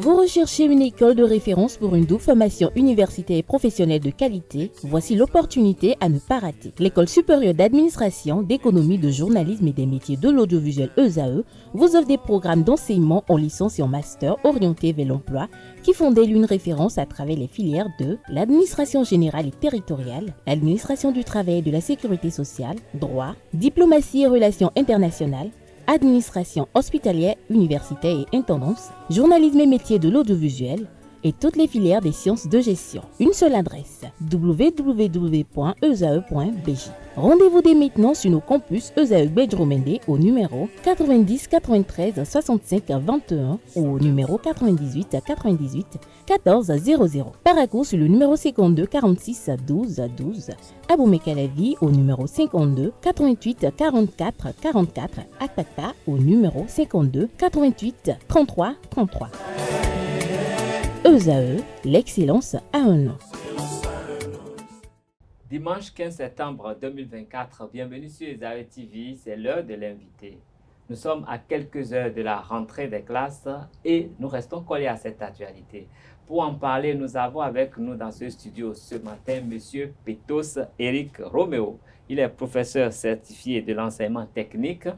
Vous recherchez une école de référence pour une double formation universitaire et professionnelle de qualité? Voici l'opportunité à ne pas rater. L'École supérieure d'administration, d'économie, de journalisme et des métiers de l'audiovisuel ESAE vous offre des programmes d'enseignement en licence et en master orientés vers l'emploi qui font d'elle une référence à travers les filières de l'administration générale et territoriale, l'administration du travail et de la sécurité sociale, droit, diplomatie et relations internationales, administration hospitalière, universitaire et intendance, journalisme et métiers de l'audiovisuel et toutes les filières des sciences de gestion. Une seule adresse, www.esae.bj. Rendez-vous dès maintenant sur nos campus ESAE Bedjromende au numéro 90 93 65 21 ou au numéro 98 98 14 00. Paracourt sur le numéro 52 46 12 12. Aboumé-Calavi au numéro 52 88 44 44. Akpakpa au numéro 52 88 33 33. ESAE, l'excellence a un nom. Dimanche 15 septembre 2024, bienvenue sur ESAE TV, c'est l'heure de l'invité. Nous sommes à quelques heures de la rentrée des classes et nous restons collés à cette actualité. Pour en parler, nous avons avec nous dans ce studio ce matin M. Petos Eric Roméo. Il est professeur certifié de l'enseignement technique,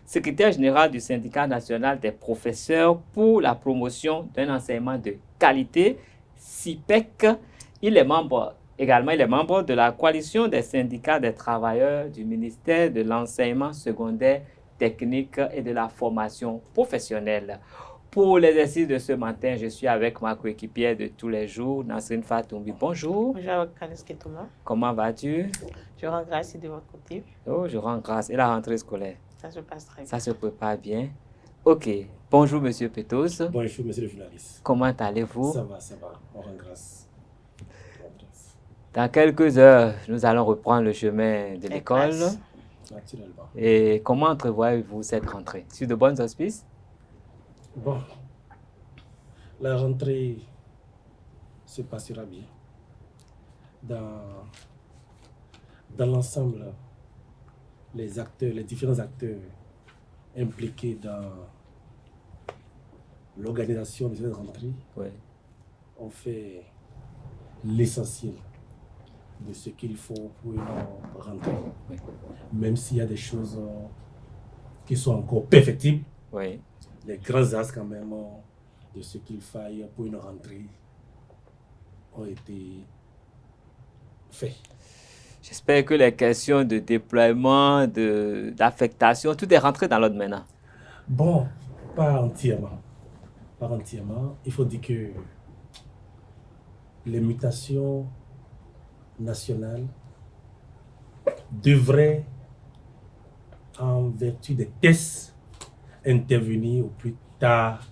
secrétaire général du syndicat national des professeurs pour la promotion d'un enseignement de qualité, SIPEC. Il est membre de la coalition des syndicats des travailleurs du ministère de l'enseignement secondaire technique et de la formation professionnelle. Pour l'exercice de ce matin, je suis avec ma coéquipière de tous les jours, Nasrine Fatoumbi. Bonjour. Bonjour, Kaliske Thomas. Comment vas-tu? Je rends grâce de votre côté. Oh, je rends grâce. Et la rentrée scolaire? Ça se passe très bien. Ça se prépare bien. Ok. Bonjour, Monsieur Petos. Bonjour, monsieur le journaliste. Comment allez-vous? Ça va. On rend grâce. Dans quelques heures, nous allons reprendre le chemin de l'école. Naturellement. Et comment entrevoyez-vous cette rentrée? Sur de bons auspices? Bon, la rentrée se passera bien. Dans l'ensemble, les différents acteurs impliqués dans l'organisation de cette rentrée ont fait l'essentiel de ce qu'il faut pour une rentrée. Oui. Même s'il y a des choses qui sont encore perfectibles, Oui. les grands axes quand même de ce qu'il faille pour une rentrée ont été faits. J'espère que les questions de déploiement, d'affectation, tout est rentré dans l'ordre maintenant. Bon, pas entièrement. Pas entièrement. Il faut dire que les mutations nationales devraient, en vertu des tests, intervenir au plus tard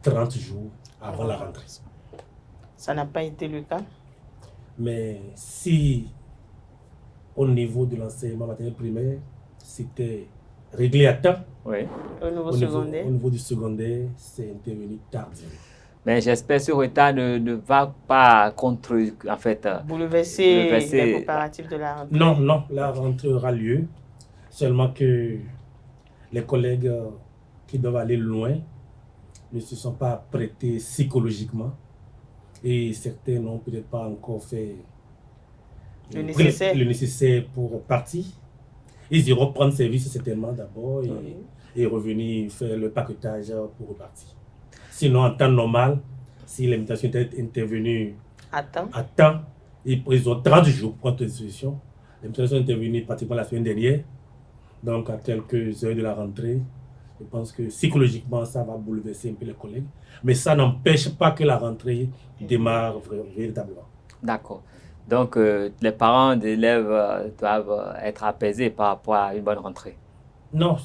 30 jours avant la rentrée. Ça n'a pas été le cas. Mais si au niveau de l'enseignement matériel primaire, c'était réglé à temps, Oui. Au niveau au secondaire. niveau du secondaire, c'est intervenu tardivement. Mais j'espère que ce retard ne va pas Bouleverser bouleverser les préparatifs de la rentrée. Non, la rentrée aura lieu. Seulement que les collègues qui doivent aller loin ne se sont pas prêtés psychologiquement et certains n'ont peut-être pas encore fait Le nécessaire pour partir. Ils iront prendre service certainement d'abord et revenir faire le paquetage pour repartir. Sinon, en temps normal, si l'invitation était intervenue à temps. ils ont 30 jours pour prendre une solution. L'invitation est intervenue pratiquement la semaine dernière. Donc, à quelques heures de la rentrée, je pense que psychologiquement, ça va bouleverser un peu les collègues. Mais ça n'empêche pas que la rentrée démarre véritablement. D'accord. Donc, les parents d'élèves doivent être apaisés par rapport à une bonne rentrée. Non,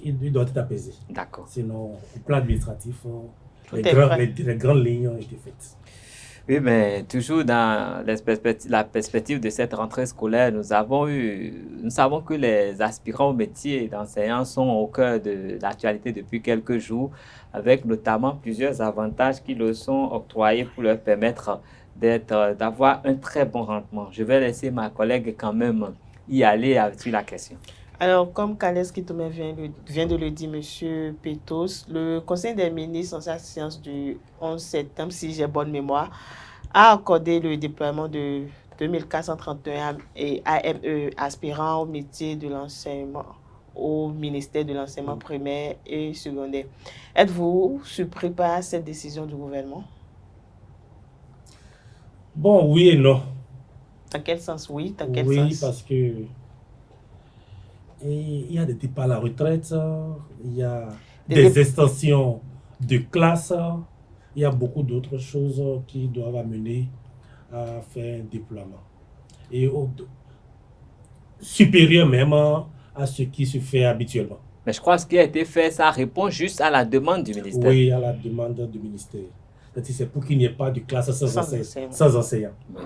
il doit être apaisé. D'accord. Sinon, au plan administratif, les grandes lignes ont été faites. Oui, mais toujours dans la perspective de cette rentrée scolaire, nous savons que les aspirants au métier d'enseignant sont au cœur de l'actualité depuis quelques jours, avec notamment plusieurs avantages qui leur sont octroyés pour leur permettre d'avoir un très bon rendement. Je vais laisser ma collègue quand même y aller sur la question. Alors, comme Kales Kitome vient de le dire, M. Petos, le Conseil des ministres en sa séance du 11 septembre, si j'ai bonne mémoire, a accordé le déploiement de 2431 AME aspirants au métier de l'enseignement, au ministère de l'enseignement primaire et secondaire. Êtes-vous surpris par cette décision du gouvernement? Bon, oui et non. Dans quel sens oui? Dans quel oui, sens? Parce que il y a des départs à la retraite, il y a des extensions de classe, il y a beaucoup d'autres choses qui doivent amener à faire un déploiement. Et supérieur même à ce qui se fait habituellement. Mais je crois que ce qui a été fait, ça répond juste à la demande du ministère. Oui, à la demande du ministère. C'est pour qu'il n'y ait pas de classe sans enseignants. Oui.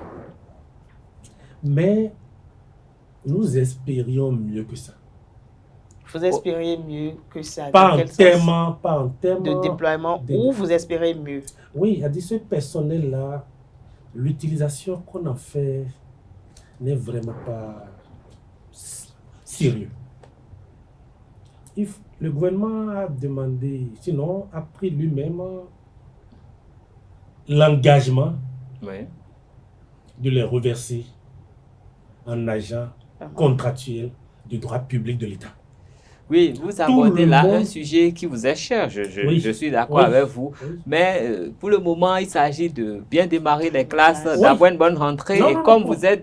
Mais nous espérions mieux que ça. Vous espériez mieux que ça? Pas en termes de déploiement, ou vous espérez mieux? Oui, à dire ce personnel-là, l'utilisation qu'on en fait n'est vraiment pas sérieux. Le gouvernement a demandé, sinon a pris lui-même l'engagement de les reverser en agents contractuels de droit public de l'État. Oui, vous abordez là un sujet qui vous est cher, je suis d'accord avec vous, mais pour le moment, il s'agit de bien démarrer les classes, d'avoir une bonne rentrée, et comme vous êtes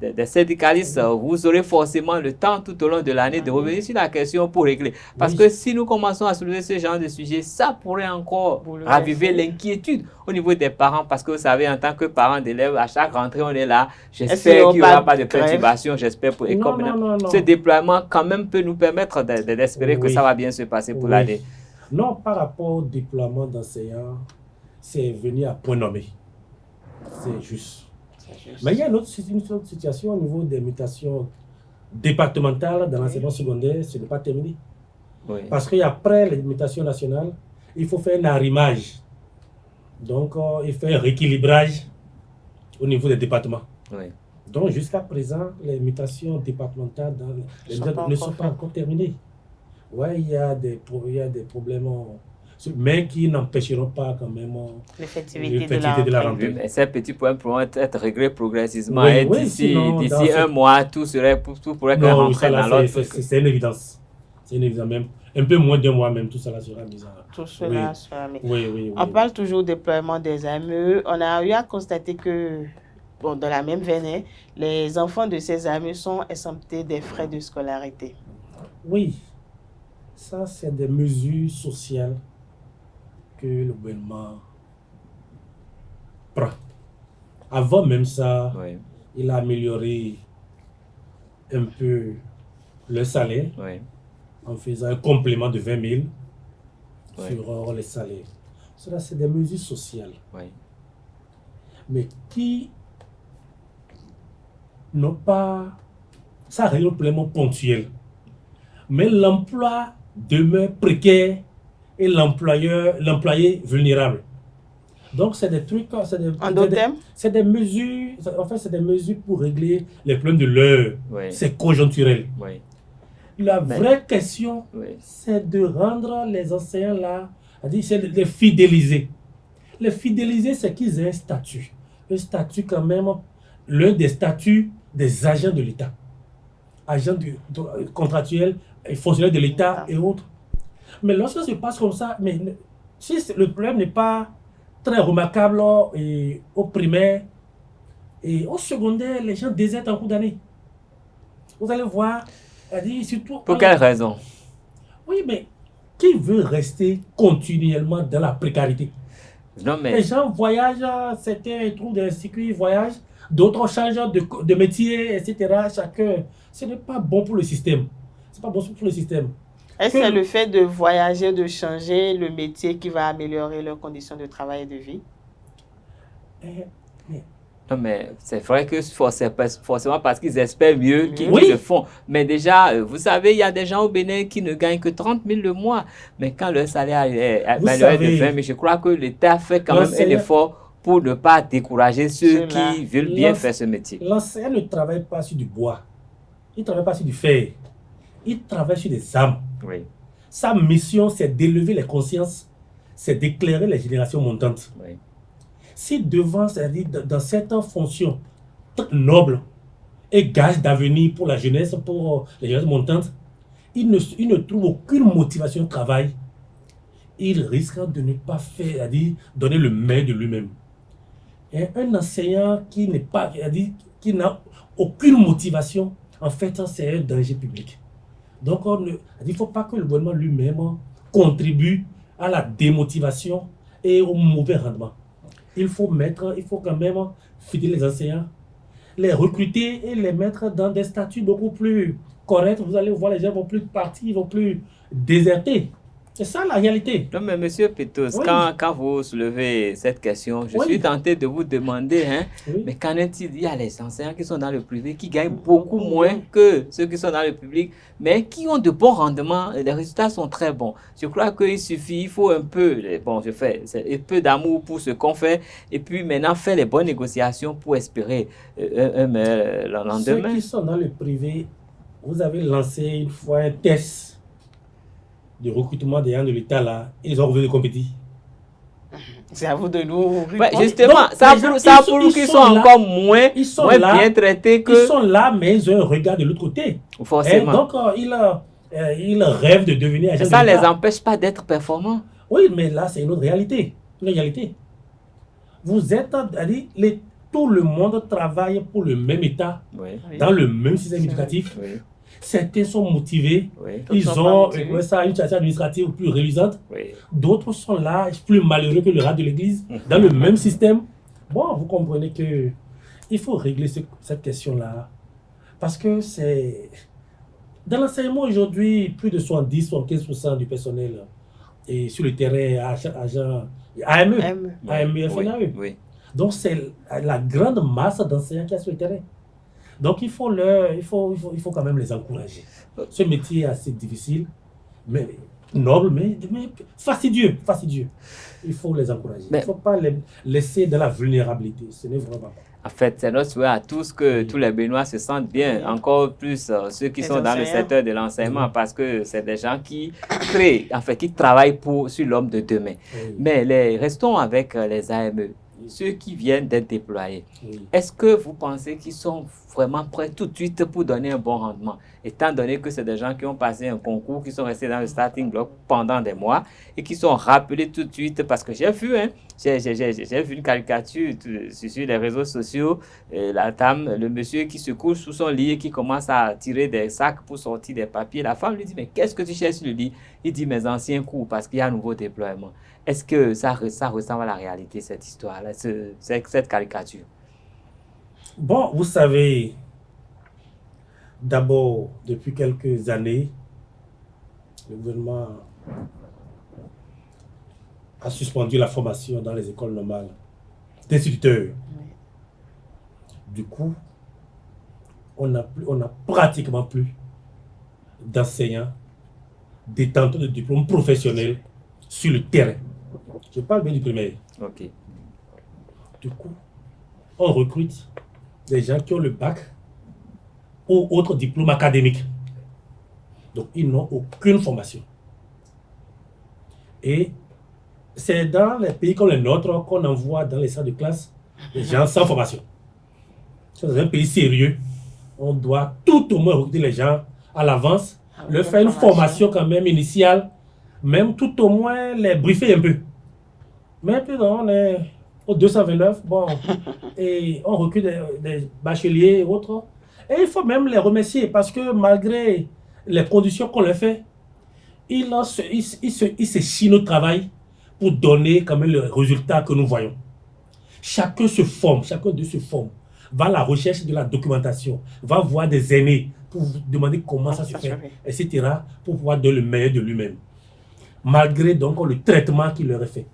des syndicalistes, vous aurez forcément le temps tout au long de l'année de revenir sur la question pour régler. Parce que si nous commençons à soulever ce genre de sujet, ça pourrait encore raviver l'inquiétude au niveau des parents, parce que vous savez, en tant que parent d'élèves, à chaque rentrée, on est là. J'espère qu'il n'y aura pas de perturbation, j'espère pour l'école. Ce déploiement, quand même, peut nous permettre d'espérer que ça va bien se passer pour l'année. Non, par rapport au déploiement d'enseignants, c'est venu à point nommé. C'est juste. Mais il y a une autre situation au niveau des mutations départementales dans l'enseignement secondaire, ce n'est pas terminé. Parce qu'après les mutations nationales, il faut faire un arrimage. Donc, il faut un rééquilibrage au niveau des départements. Donc, jusqu'à présent, les mutations départementales ne sont pas encore terminées. Oui, il y a des problèmes, mais qui n'empêcheront pas quand même l'effectivité de la rentrée. Mais ces petits points pourront être réglés progressivement. Et d'ici un mois, tout pourrait rentrer dans l'autre. C'est une évidence. C'est une évidence même. Un peu moins d'un mois même, tout cela sera mis en œuvre. Tout cela sera mis. On parle toujours du déploiement des AME. On a eu à constater que, dans la même veine, les enfants de ces AME sont exemptés des frais de scolarité. Oui, ça c'est des mesures sociales que le gouvernement prend. Avant même ça, il a amélioré un peu le salaire en faisant un complément de 20 000 sur les salaires. Cela, c'est des mesures sociales. Mais qui n'ont pas... Ça règle le problème ponctuel. Mais l'emploi demeure précaire et l'employé vulnérable. Donc, c'est des trucs, c'est des mesures, en fait, c'est des mesures pour régler les problèmes de l'heure. C'est conjoncturel. La vraie question, c'est de rendre les enseignants là, c'est de les fidéliser. Les fidéliser, c'est qu'ils aient un statut. Un statut quand même, l'un des statuts des agents de l'État. Agents contractuels, fonctionnaires de l'État et autres. Mais lorsque ça se passe comme ça, si le problème n'est pas très remarquable au primaire et au secondaire, les gens désertent en cours d'année. Vous allez voir, surtout... Pour quelle raison? Oui, mais qui veut rester continuellement dans la précarité? Non, mais... Les gens voyagent, certains trouvent des circuits, ils voyagent, d'autres changent de métier, etc. Chacun, ce n'est pas bon pour le système. C'est pas bon pour le système. Est-ce que c'est le fait de voyager, de changer le métier qui va améliorer leurs conditions de travail et de vie? Non, mais c'est vrai que forcément parce qu'ils espèrent mieux qu'ils le font. Mais déjà, vous savez, il y a des gens au Bénin qui ne gagnent que 30 000 le mois. Mais quand leur salaire est amélioré de 20 000, je crois que l'État fait quand même un effort pour ne pas décourager ceux qui veulent bien faire ce métier. L'enseignant ne travaille pas sur du bois. Il ne travaille pas sur du fer. il travaille sur des âmes. Oui. Sa mission, c'est d'élever les consciences, c'est d'éclairer les générations montantes. Oui. Si devant, c'est-à-dire dans cette fonction noble et gage d'avenir pour la jeunesse, pour les générations montantes, il ne trouve aucune motivation de travail, il risque de ne pas faire, c'est-à-dire donner le meilleur de lui-même. Et un enseignant qui n'est pas, c'est-à-dire qui n'a aucune motivation, en fait, c'est un danger public. Donc, il ne faut pas que le gouvernement lui-même contribue à la démotivation et au mauvais rendement. Il faut quand même fidéliser les enseignants, les recruter et les mettre dans des statuts beaucoup plus corrects. Vous allez voir, les gens vont plus partir, ils vont plus déserter. C'est ça la réalité. Non, mais Monsieur Petos, Oui. quand vous soulevez cette question, je Oui. suis tenté de vous demander, Oui. mais qu'en est-il? Il y a les enseignants qui sont dans le privé, qui gagnent beaucoup moins que ceux qui sont dans le public, mais qui ont de bons rendements, les résultats sont très bons. Je crois qu'il suffit, il faut un peu, un peu d'amour pour ce qu'on fait, et puis maintenant faire les bonnes négociations pour espérer un meilleur lendemain. Ceux qui sont dans le privé, vous avez lancé une fois un test de recrutement des gens de l'État là, ils ont revenu de compétir. C'est à vous de nous Ouais, répondre. justement, Donc, ça les gens, prouve qu'ils sont là, encore moins là, bien traités Ils que sont là, mais ils ont un regard de l'autre côté. Et forcément. donc, ils rêvent de devenir agents Mais ça de ne les l'État. empêche pas d'être performants. Oui, mais là, c'est une autre réalité. Une réalité. Vous êtes, c'est-à-dire, tout le monde travaille pour le même État, Oui, Oui. dans le même système éducatif. oui, Certains sont motivés, oui, ils sont ont pas motivés. une situation administrative plus réalisante. oui. D'autres sont là, plus malheureux que le rat de l'église, dans le même système. Bon, vous comprenez que il faut régler cette question-là. Parce que c'est... Dans l'enseignement aujourd'hui, plus de 70-75% du personnel est sur le terrain agent AME, AME, FNAE. Oui, oui. Donc c'est la grande masse d'enseignants qui est sur le terrain. Donc il faut quand même les encourager. Ce métier est assez difficile, mais noble, mais fastidieux. Il faut les encourager. Il ne faut pas les laisser dans la vulnérabilité. Ce n'est vraiment pas. En fait, c'est notre souhait à tous que tous les Béninois se sentent bien, encore plus ceux qui Les sont dans le enseignants. secteur de l'enseignement, parce que c'est des gens qui créent, en fait, qui travaillent sur l'homme de demain. Oui. Mais restons avec les AME, ceux qui viennent d'être déployés. Oui. Est-ce que vous pensez qu'ils sont vraiment prêts tout de suite pour donner un bon rendement, étant donné que c'est des gens qui ont passé un concours, qui sont restés dans le starting block pendant des mois et qui sont rappelés tout de suite? Parce que j'ai vu, j'ai vu une caricature sur les réseaux sociaux, la dame, le monsieur qui se couche sous son lit et qui commence à tirer des sacs pour sortir des papiers. La femme lui dit, mais qu'est-ce que tu cherches sur le lit? Il dit, mes anciens cours, parce qu'il y a un nouveau déploiement. Est-ce que ça ressemble à la réalité, cette histoire-là, cette caricature? Bon, vous savez, d'abord, depuis quelques années, le gouvernement a suspendu la formation dans les écoles normales d'instituteurs. Du coup, on n'a pratiquement plus d'enseignants détenteurs de diplômes professionnels sur le terrain. Je parle bien du primaire. Ok. Du coup, on recrute des gens qui ont le bac ou autre diplôme académique. Donc, ils n'ont aucune formation. Et c'est dans les pays comme le nôtre qu'on envoie dans les salles de classe des gens sans formation. Dans un pays sérieux, on doit tout au moins recruter les gens à l'avance, leur faire une formation quand même initiale, même tout au moins les briefer un peu. Mais puis on est au 229, bon, et on recrute des bacheliers et autres. Et il faut même les remercier parce que malgré les conditions qu'on leur fait, ils se chinent au travail pour donner quand même le résultat que nous voyons. Chacun se forme, chacun de se forme, va à la recherche de la documentation, va voir des aînés pour demander comment ça se fait, etc., pour pouvoir donner le meilleur de lui-même. Malgré donc le traitement qu'il leur est fait.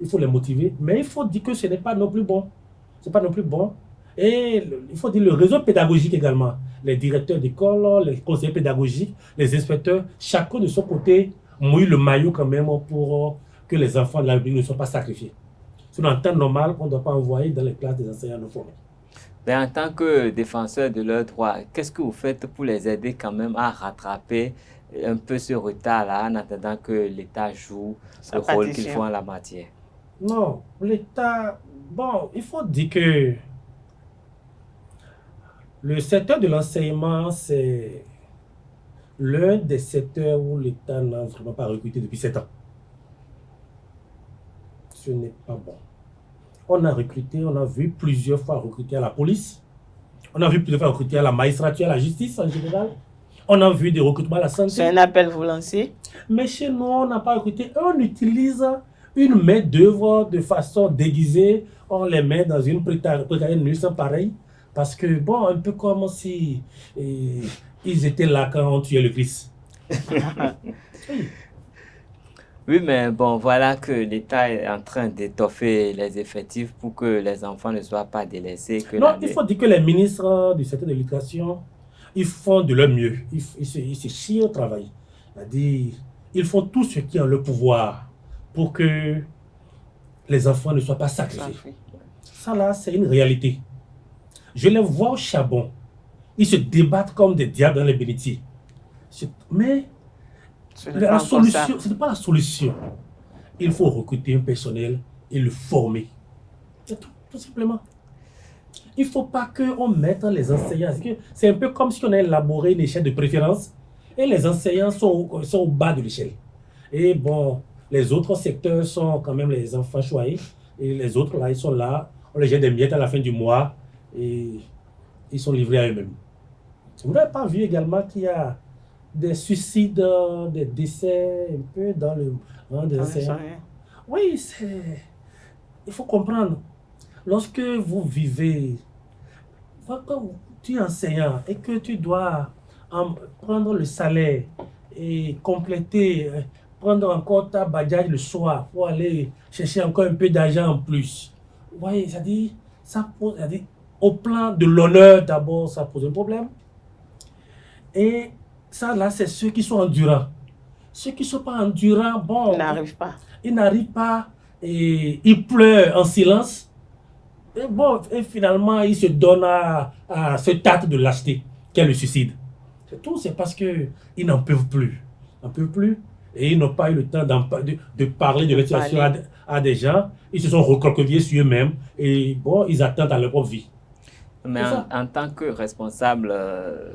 Il faut les motiver, mais il faut dire que ce n'est pas non plus bon. Ce n'est pas non plus bon. Et il faut dire le réseau pédagogique également. Les directeurs d'école, les conseillers pédagogiques, les inspecteurs, chacun de son côté mouille le maillot quand même pour que les enfants de la République ne soient pas sacrifiés. Sinon, en temps normal, on ne doit pas envoyer dans les classes des enseignants non formés. Mais en tant que défenseur de leurs droits, qu'est-ce que vous faites pour les aider quand même à rattraper un peu ce retard-là en attendant que l'État joue le rôle qu'il faut en la matière? Non, l'État, bon, il faut dire que le secteur de l'enseignement, c'est l'un des secteurs où l'État n'a vraiment pas recruté depuis 7 ans. Ce n'est pas bon. On a recruté, on a vu plusieurs fois recruter à la police. On a vu plusieurs fois recruter à la magistrature, à la justice en général. On a vu des recrutements à la santé. C'est un appel vous lancez. Mais chez nous, on n'a pas recruté. On utilise une main-d'œuvre de façon déguisée. On les met dans une précarité nulle pareil. Parce que, bon, un peu comme si ils étaient là quand on tuait le Christ. Oui. Oui, mais bon, voilà que l'État est en train d'étoffer les effectifs pour que les enfants ne soient pas délaissés. Non, il faut dire que les ministres du secteur de l'éducation, ils font de leur mieux. Ils se chient au travail. C'est-à-dire, ils font tout ce qui est en leur pouvoir pour que les enfants ne soient pas sacrifiés. Ça là, c'est une réalité. Je les vois au charbon. Ils se débattent comme des diables dans les bénitiers. Mais la solution, ce n'est pas la solution. Il faut recruter un personnel et le former. C'est tout simplement. Il ne faut pas qu'on mette les enseignants. C'est un peu comme si on a élaboré une échelle de préférence et les enseignants sont au bas de l'échelle. Et bon, les autres secteurs sont quand même les enfants choyés. Et les autres, là, ils sont là. On les jette des miettes à la fin du mois et ils sont livrés à eux-mêmes. Vous n'avez pas vu également qu'il y a des suicides, des décès un peu dans le monde des enseignants? Oui, il faut comprendre. Lorsque vous vivez, quand tu es enseignant et que tu dois prendre le salaire et compléter, prendre encore ta bajaj le soir pour aller chercher encore un peu d'argent en plus. Vous voyez, c'est-à-dire, au plan de l'honneur d'abord, ça pose un problème. Et ça, là, c'est ceux qui sont endurants. Ceux qui ne sont pas endurants, bon, ils n'arrivent pas. Ils n'arrivent pas et ils pleurent en silence. Et bon, et finalement, ils se donnent à cet acte de lâcheté qu'est le suicide. C'est tout, c'est parce qu'ils n'en peuvent plus. Ils n'en peuvent plus et ils n'ont pas eu le temps de parler de leur situation à des gens. Ils se sont recroquevillés sur eux-mêmes et bon, ils attendent à leur propre vie. Mais en tant que responsable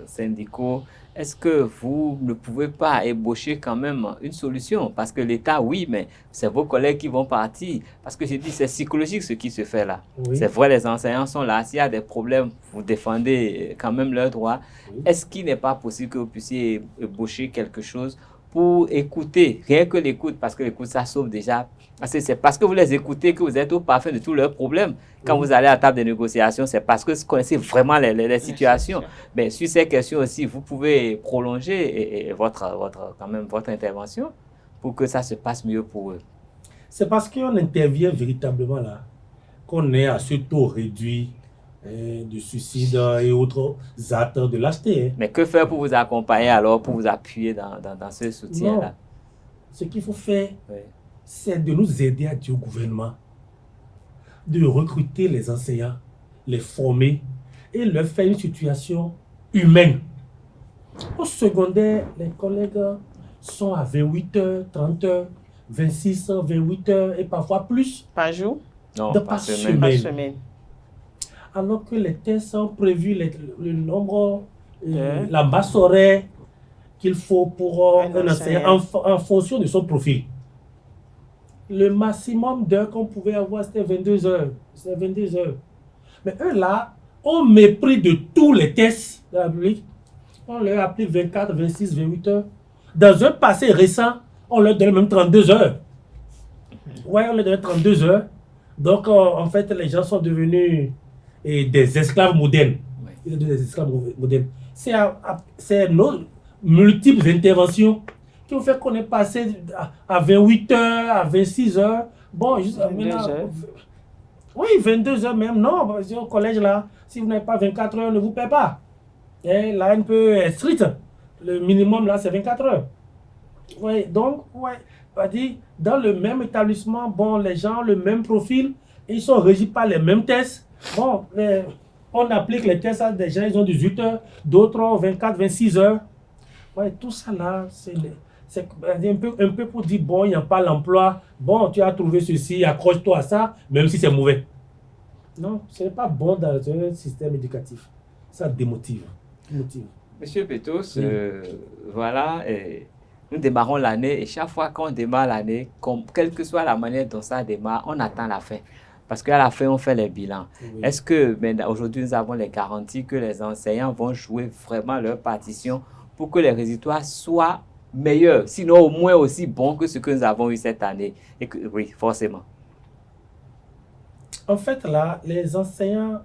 syndicaux, est-ce que vous ne pouvez pas ébaucher quand même une solution? Parce que l'État, oui, mais c'est vos collègues qui vont partir. Parce que j'ai dit, c'est psychologique ce qui se fait là. Oui. C'est vrai, les enseignants sont là. S'il y a des problèmes, vous défendez quand même leurs droits. Oui. Est-ce qu'il n'est pas possible que vous puissiez ébaucher quelque chose pour écouter, rien que l'écoute, parce que l'écoute, ça sauve déjà. C'est parce que vous les écoutez que vous êtes au parfum de tous leurs problèmes. Quand vous allez à la table de négociation, c'est parce que vous connaissez vraiment les situations. Mais sur ces questions aussi, vous pouvez prolonger quand même votre intervention pour que ça se passe mieux pour eux. C'est parce qu'on intervient véritablement là qu'on est à ce taux réduit de suicide et autres actes de lâcheté. Mais que faire pour vous accompagner alors, pour vous appuyer dans ce soutien-là? Ce qu'il faut faire, c'est de nous aider à dire au gouvernement de recruter les enseignants, les former et leur faire une situation humaine. Au secondaire, les collègues sont à 28 heures, 30 heures, 26 heures, 28 heures et parfois plus. Par jour? Non, par semaine. Alors que les tests ont prévu le nombre, la masse horaire qu'il faut pour un enseignant en fonction de son profil. Le maximum d'heures qu'on pouvait avoir, c'était 22 heures. C'était 22 heures. Mais eux là, au mépris de tous les tests de la République, on leur a appris 24, 26, 28 heures. Dans un passé récent, on leur donnait même 32 heures. Ouais, on leur donnait 32 heures. Donc, en fait, les gens sont devenus des esclaves modernes. Ils sont des esclaves modernes. C'est nos multiples interventions qui ont fait qu'on est passé à 28 heures, à 26 heures. Bon, juste maintenant, oui, 22 heures même. Non, au collège là, si vous n'avez pas 24 heures, on ne vous paie pas. Et la NPE est stricte. Le minimum là, c'est 24 heures. Oui, donc, dans le même établissement, bon, les gens ont le même profil, ils sont régis par les mêmes tests. Bon, On applique les tests à des gens, ils ont 18 heures, d'autres ont 24, 26 heures. Ouais, tout ça là, c'est un peu pour dire, bon, il n'y a pas l'emploi, bon, tu as trouvé ceci, accroche-toi à ça, même si c'est mauvais. Non, ce n'est pas bon dans un système éducatif. Ça démotive. Monsieur Petos, voilà, nous démarrons l'année et chaque fois qu'on démarre l'année, quelle que soit la manière dont ça démarre, on attend la fin. Parce qu'à la fin, on fait les bilans. Oui. Est-ce que aujourd'hui, nous avons les garanties que les enseignants vont jouer vraiment leur partition pour que les résultats soient meilleurs, sinon au moins aussi bons que ce que nous avons eu cette année? Et que, oui, forcément. En fait, là, les enseignants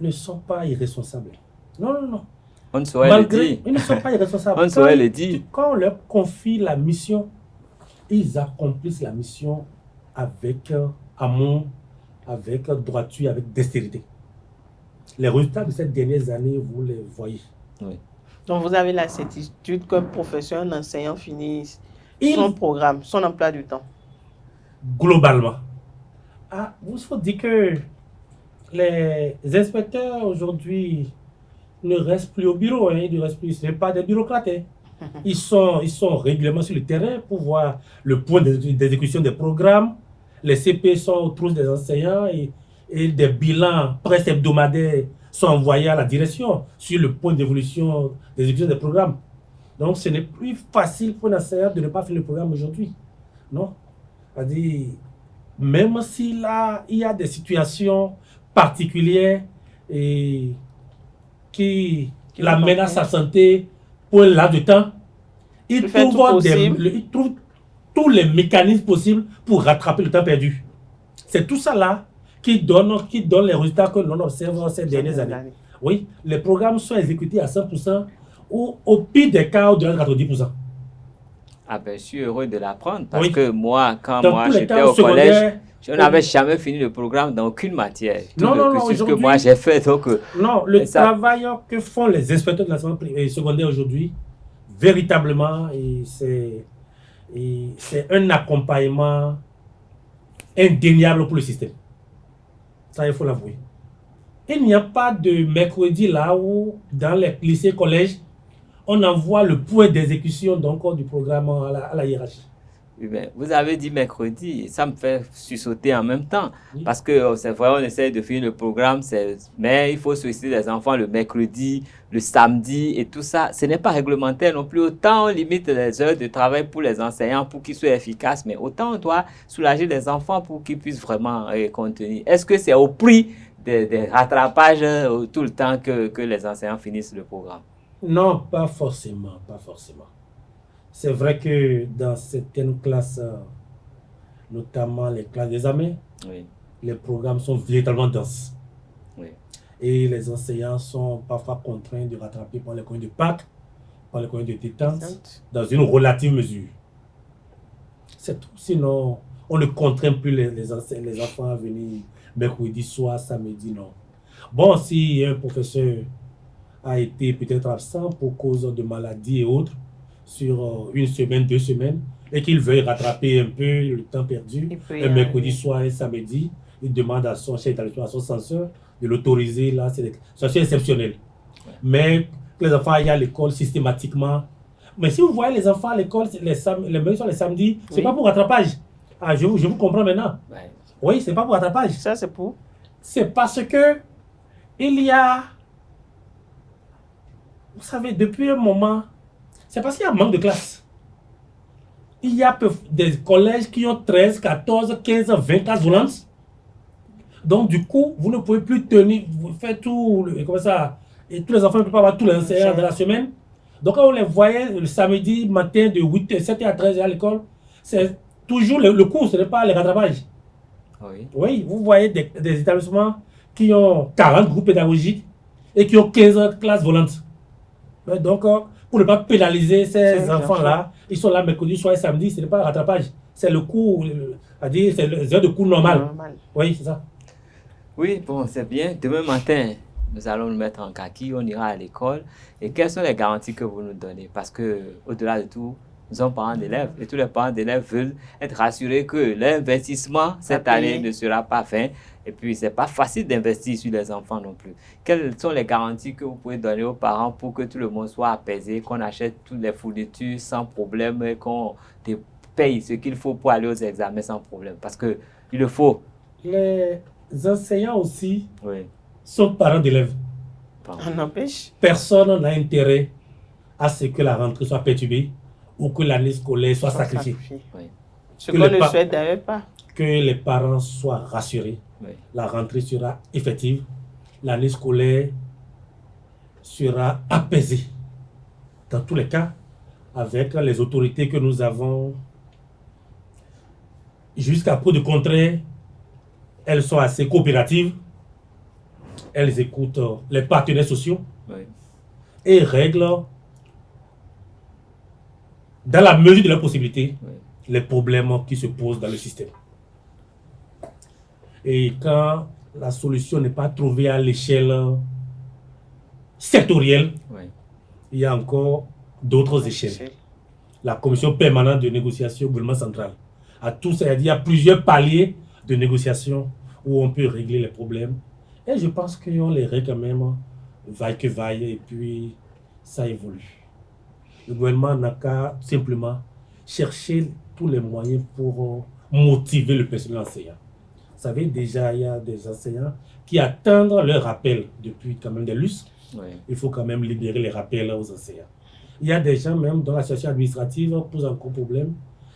ne sont pas irresponsables. Non. On ne saurait le dire. Ils ne sont pas irresponsables. On ne saurait le dire. Quand on leur confie la mission, ils accomplissent la mission avec amour, avec droiture, avec dextérité. Les résultats de ces dernières années, vous les voyez. Oui. Donc, vous avez la certitude qu'un professeur, un enseignant finisse son programme, son emploi du temps. Globalement. Il faut dire que les inspecteurs aujourd'hui ne restent plus au bureau, ils ne restent plus, ce n'est pas des bureaucrates. Ils sont régulièrement sur le terrain pour voir le point d'exécution des programmes. Les CP sont aux trousses des enseignants et des bilans presque hebdomadaires sont envoyés à la direction sur le point d'évolution d'exécution des programmes. Donc ce n'est plus facile pour un enseignant de ne pas faire le programme aujourd'hui. Non? C'est-à-dire, même si là, il y a des situations particulières et qui l'amènent à sa santé pour un laps de temps, il trouve tous les mécanismes possibles pour rattraper le temps perdu. C'est tout ça là qui donne les résultats que l'on observe ces dernières années. Oui, les programmes sont exécutés à 100% ou au pire des cas, au-delà de 90%. Ah ben, je suis heureux de l'apprendre parce que moi, quand j'étais au collège, je n'avais jamais fini le programme dans aucune matière. C'est ce que moi j'ai fait. Donc, le travail que font les inspecteurs de l'enseignement secondaire aujourd'hui, véritablement, c'est un accompagnement indéniable pour le système. Ça, il faut l'avouer. Il n'y a pas de mercredi là où, dans les lycées, collèges, on envoie le point d'exécution du programme à la hiérarchie. Oui, ben, vous avez dit mercredi, ça me fait sursauter en même temps. Oui. Parce que c'est vrai, on essaie de finir le programme, mais il faut solliciter les enfants le mercredi, le samedi et tout ça. Ce n'est pas réglementaire non plus. Autant on limite les heures de travail pour les enseignants pour qu'ils soient efficaces, mais autant on doit soulager les enfants pour qu'ils puissent vraiment contenir. Est-ce que c'est au prix des rattrapages tout le temps que les enseignants finissent le programme? Non, pas forcément. C'est vrai que dans certaines classes, notamment les classes d'examen, oui, les programmes sont véritablement denses. Oui. Et les enseignants sont parfois contraints de rattraper par les congés de Pâques, par les congés de détente, dans une relative mesure. C'est tout. Sinon, on ne contraint plus les enfants à venir mercredi soir, samedi, non. Bon, si un professeur a été peut-être absent pour cause de maladie et autres, sur une semaine, 2 semaines, et qu'il veuille rattraper un peu le temps perdu, un mercredi soir et samedi, il demande à son chef d'établissement, à son censeur, de l'autoriser. Là, c'est exceptionnel. Ouais. Mais que les enfants aillent à l'école systématiquement. Mais si vous voyez les enfants à l'école, les mercredis soirs, les samedis, c'est pas pour rattrapage. Je vous comprends maintenant. Ouais. Oui, c'est pas pour rattrapage. Ça, c'est pour? C'est parce que il y a... Vous savez, depuis un moment, c'est parce qu'il y a un manque de classe. Il y a des collèges qui ont 13, 14, 15, 20 classes volantes. Donc, du coup, vous ne pouvez plus tenir, vous faites tout, comme ça, et tous les enfants ne peuvent pas avoir tous les enseignants de la semaine. Donc, quand on les voyait le samedi matin de 7h à 13h à l'école, c'est toujours le cours, ce n'est pas les rattrapages. Oui. Oui, vous voyez des établissements qui ont 40 groupes pédagogiques et qui ont 15 classes volantes. Donc, pour ne pas pénaliser ces enfants-là, ils sont là mercredi soir et samedi, ce n'est pas le rattrapage. C'est le cours, c'est-à-dire c'est les heures de cours normal. Oui, c'est ça. Oui, bon, c'est bien. Demain matin, nous allons nous mettre en kaki, on ira à l'école. Et quelles sont les garanties que vous nous donnez? Parce que, au-delà de tout, nous sommes parents d'élèves et tous les parents d'élèves veulent être rassurés que l'investissement cette année ne sera pas vain. Et puis, ce n'est pas facile d'investir sur les enfants non plus. Quelles sont les garanties que vous pouvez donner aux parents pour que tout le monde soit apaisé, qu'on achète toutes les fournitures sans problème et qu'on paye ce qu'il faut pour aller aux examens sans problème? Parce qu'il le faut. Les enseignants aussi sont parents d'élèves. On empêche. Personne n'a intérêt à ce que la rentrée soit perturbée ou que l'année scolaire soit sacrifiée. Ce qu'on ne souhaite d'ailleurs pas. Que les parents soient rassurés. La rentrée sera effective. L'année scolaire sera apaisée. Dans tous les cas, avec les autorités que nous avons, jusqu'à preuve de contraire, elles sont assez coopératives. Elles écoutent les partenaires sociaux et règlent, dans la mesure de leurs possibilités, les problèmes qui se posent dans le système. Et quand la solution n'est pas trouvée à l'échelle sectorielle, il y a encore d'autres échelles. La commission permanente de négociation au gouvernement central. À tout ça, il y a plusieurs paliers de négociation où on peut régler les problèmes. Et je pense qu'on les règle quand même, vaille que vaille, et puis ça évolue. Le gouvernement n'a qu'à simplement chercher tous les moyens pour motiver le personnel enseignant. Vous savez, déjà, il y a des enseignants qui attendent leur rappel depuis quand même des lustres. Il faut quand même libérer les rappels aux enseignants. Il y a des gens même dont la situation administrative pose encore problème.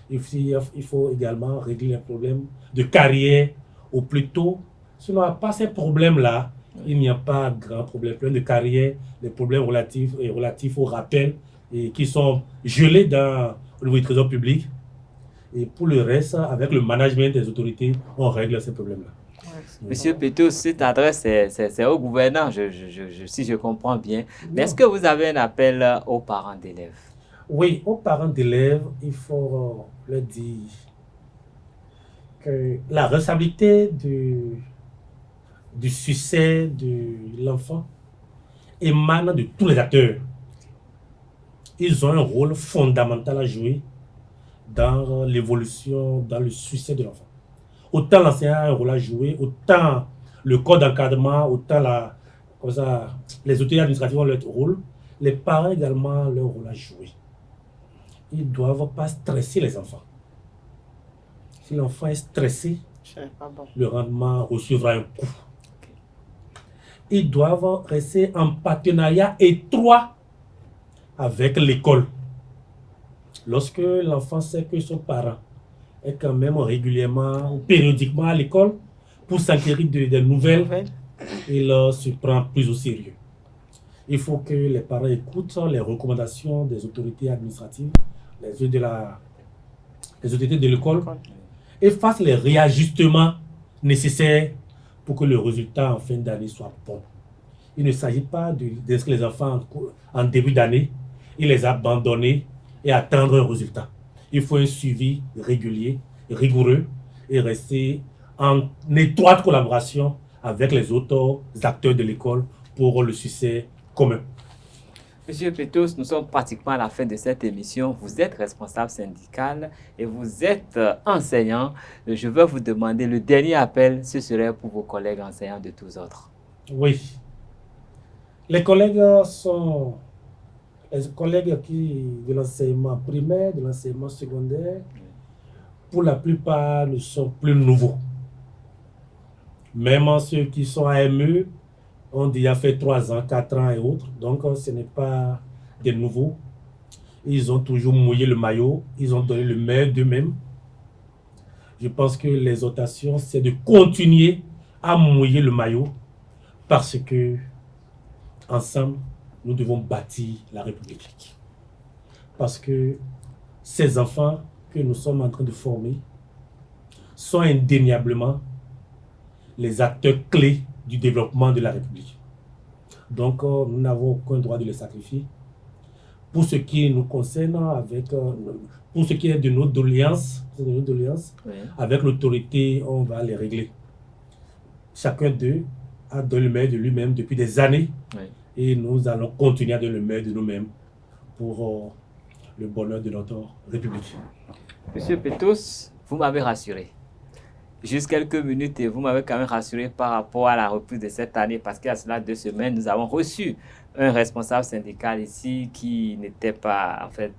Il faut également régler les problèmes de carrière au plus tôt. Si on n'a pas ces problèmes-là, il n'y a pas de grands problèmes. Plein de carrière, des problèmes relatifs au rappel et qui sont gelés au niveau du trésor public. Et pour le reste, avec le management des autorités, on règle ces problèmes-là. Monsieur Petos, cette adresse, c'est au gouverneur, si je comprends bien. Mais est-ce que vous avez un appel aux parents d'élèves? Oui, aux parents d'élèves, il faut leur dire que la responsabilité du succès de l'enfant émane de tous les acteurs. Ils ont un rôle fondamental à jouer dans l'évolution, dans le succès de l'enfant. Autant l'enseignant a un rôle à jouer, autant le code d'encadrement, autant les autorités administratives ont leur rôle, les parents également ont leur rôle à jouer. Ils ne doivent pas stresser les enfants. Si l'enfant est stressé, le rendement recevra un coup. Ils doivent rester en partenariat étroit avec l'école. Lorsque l'enfant sait que son parent est quand même régulièrement ou périodiquement à l'école pour s'inquiéter des nouvelles, il se prend plus au sérieux. Il faut que les parents écoutent les recommandations des autorités administratives, les autorités de l'école, et fassent les réajustements nécessaires pour que le résultat en fin d'année soit bon. Il ne s'agit pas d'inscrire les enfants en début d'année et les abandonner et attendre un résultat. Il faut un suivi régulier, rigoureux et rester en étroite collaboration avec les autres acteurs de l'école pour le succès commun. Monsieur Petos, nous sommes pratiquement à la fin de cette émission. Vous êtes responsable syndical et vous êtes enseignant. Je veux vous demander, le dernier appel, ce serait pour vos collègues enseignants de tous autres. Oui. Les collègues sont les collègues de l'enseignement primaire, de l'enseignement secondaire, pour la plupart ne sont plus nouveaux. Même ceux qui sont AME ont déjà fait 3 ans, 4 ans et autres. Donc ce n'est pas des nouveaux. Ils ont toujours mouillé le maillot. Ils ont donné le meilleur d'eux-mêmes. Je pense que l'exhortation, c'est de continuer à mouiller le maillot parce que ensemble, nous devons bâtir la République. Parce que ces enfants que nous sommes en train de former sont indéniablement les acteurs clés du développement de la République. Donc, nous n'avons aucun droit de les sacrifier. Pour ce qui nous concerne, pour ce qui est de nos doléances, avec l'autorité, on va les régler. Chacun d'eux a donné le meilleur de lui-même depuis des années. Et nous allons continuer à donner le meilleur de nous-mêmes pour le bonheur de notre République. Monsieur Petos, vous m'avez rassuré. Juste quelques minutes et vous m'avez quand même rassuré par rapport à la reprise de cette année parce qu'il y a cela 2 semaines, nous avons reçu un responsable syndical ici qui n'était pas, en fait,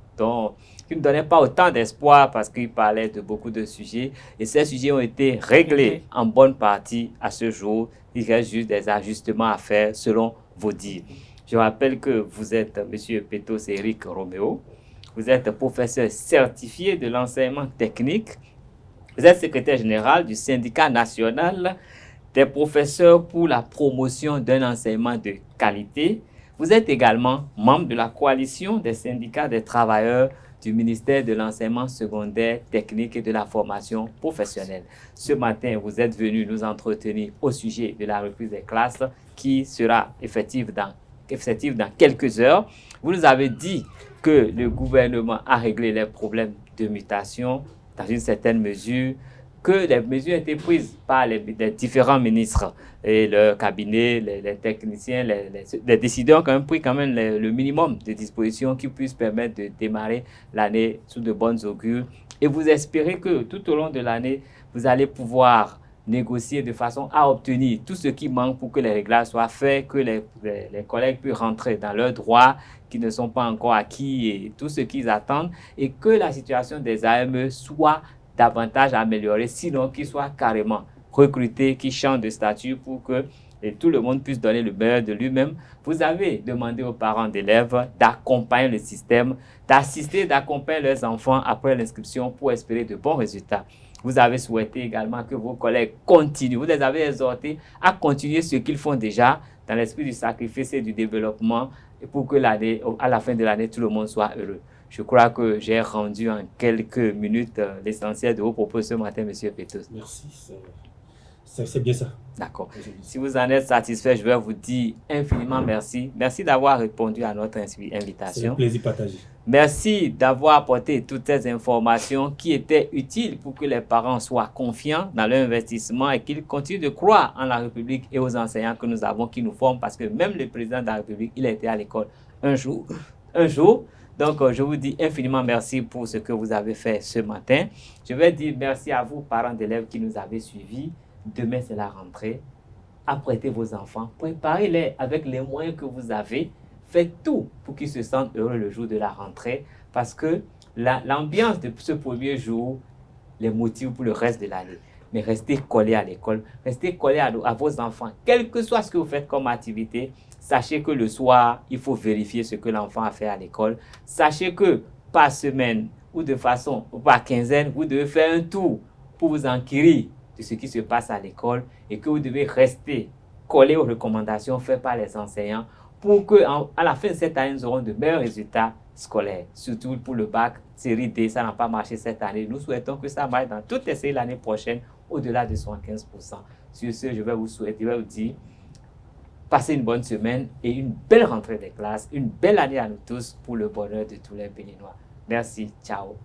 qui ne donnait pas autant d'espoir parce qu'il parlait de beaucoup de sujets et ces sujets ont été réglés en bonne partie à ce jour. Il reste juste des ajustements à faire selon vos dires. Je rappelle que vous êtes M. Petos Éric Roméo, vous êtes professeur certifié de l'enseignement technique, vous êtes secrétaire général du syndicat national des professeurs pour la promotion d'un enseignement de qualité. Vous êtes également membre de la coalition des syndicats des travailleurs du ministère de l'enseignement secondaire, technique et de la formation professionnelle. Ce matin, vous êtes venu nous entretenir au sujet de la reprise des classes qui sera effective dans quelques heures. Vous nous avez dit que le gouvernement a réglé les problèmes de mutation dans une certaine mesure, que les mesures ont été prises par les différents ministres et le cabinet, les techniciens, les décideurs ont quand même pris le minimum de dispositions qui puissent permettre de démarrer l'année sous de bonnes augures. Et vous espérez que tout au long de l'année, vous allez pouvoir négocier de façon à obtenir tout ce qui manque pour que les réglages soient faits, que les collègues puissent rentrer dans leurs droits qui ne sont pas encore acquis et tout ce qu'ils attendent et que la situation des AME soit davantage améliorée, sinon qu'ils soient carrément recrutés, qu'ils changent de statut pour que tout le monde puisse donner le meilleur de lui-même. Vous avez demandé aux parents d'élèves d'accompagner le système, d'assister, d'accompagner leurs enfants après l'inscription pour espérer de bons résultats. Vous avez souhaité également que vos collègues continuent. Vous les avez exhortés à continuer ce qu'ils font déjà dans l'esprit du sacrifice et du développement et pour que à la fin de l'année, tout le monde soit heureux. Je crois que j'ai rendu en quelques minutes l'essentiel de vos propos ce matin, M. Petos. Merci, c'est bien ça. D'accord. Si vous en êtes satisfait, je vais vous dire infiniment merci. Merci d'avoir répondu à notre invitation. C'est un plaisir partagé. Merci d'avoir apporté toutes ces informations qui étaient utiles pour que les parents soient confiants dans leur investissement et qu'ils continuent de croire en la République et aux enseignants que nous avons qui nous forment parce que même le président de la République, il a été à l'école un jour. Donc, je vous dis infiniment merci pour ce que vous avez fait ce matin. Je vais dire merci à vous, parents d'élèves qui nous avez suivis. Demain, c'est la rentrée. Apprêtez vos enfants, préparez-les avec les moyens que vous avez. Faites tout pour qu'ils se sentent heureux le jour de la rentrée parce que l'ambiance de ce premier jour les motive pour le reste de l'année. Mais restez collés à l'école, restez collés à vos enfants. Quel que soit ce que vous faites comme activité, sachez que le soir, il faut vérifier ce que l'enfant a fait à l'école. Sachez que par semaine ou par quinzaine, vous devez faire un tour pour vous enquérir de ce qui se passe à l'école et que vous devez rester collés aux recommandations faites par les enseignants pour qu'à la fin de cette année, nous aurons de meilleurs résultats scolaires. Surtout pour le bac, série D, ça n'a pas marché cette année. Nous souhaitons que ça marche dans toutes les séries l'année prochaine, au-delà de 75%. Sur ce, je vais vous dire, passez une bonne semaine et une belle rentrée des classes, une belle année à nous tous pour le bonheur de tous les Béninois. Merci, ciao.